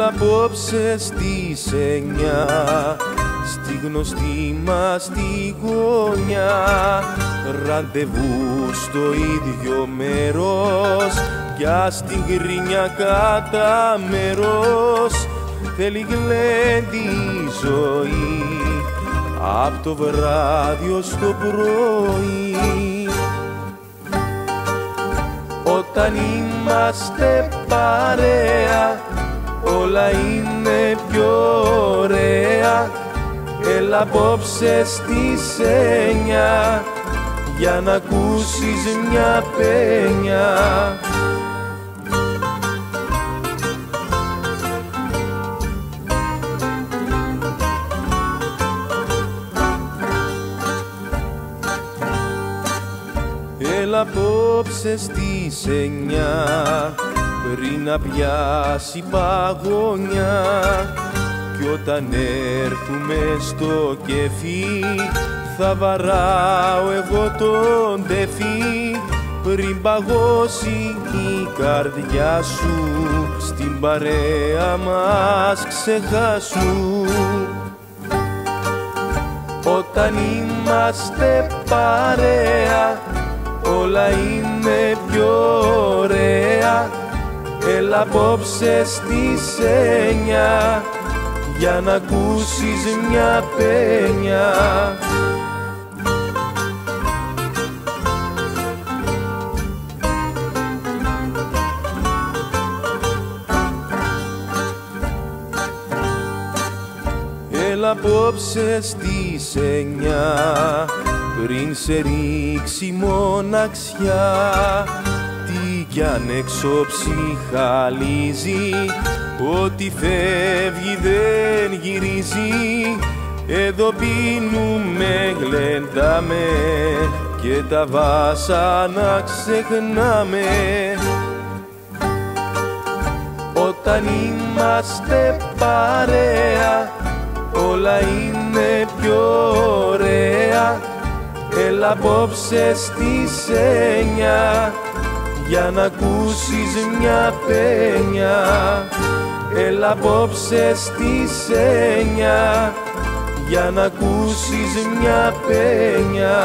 Έλα απόψε στις 9 στη γνωστή μας τη γωνιά, ραντεβού στο ίδιο μέρος κι ας την γκρίνια κατά μέρος. Θέλει γλέντι η ζωή απ' το βράδυ ως το πρωί. Όταν είμαστε παρέα όλα είναι πιο ωραία. Έλα απόψε στις 9 για να ακούσεις μια πένια. Έλα απόψε στις 9 πριν να πιάσει παγωνιά, κι όταν έρθουμε στο κεφί θα βαράω εγώ τον τεφί, πριν παγώσει η καρδιά σου στην παρέα μας ξεχάσου. Όταν είμαστε παρέα όλα είναι πιο ωραία. Έλα απόψε στις 9 για να ακούσεις μια πένια. Έλα απόψε στις 9 πριν σε ρίξει μοναξιά, τι κι αν έξω ψυχαλίζει, ό,τι φεύγει δεν γυρίζει. Εδώ πίνουμε, γλεντάμε και τα βάσανα ξεχνάμε. Όταν είμαστε παρέα όλα είναι πιο ωραία. Έλα απόψε στις 9 για να ακούσεις μια πένια. Έλα απόψε στις 9 για να ακούσεις μια πένια.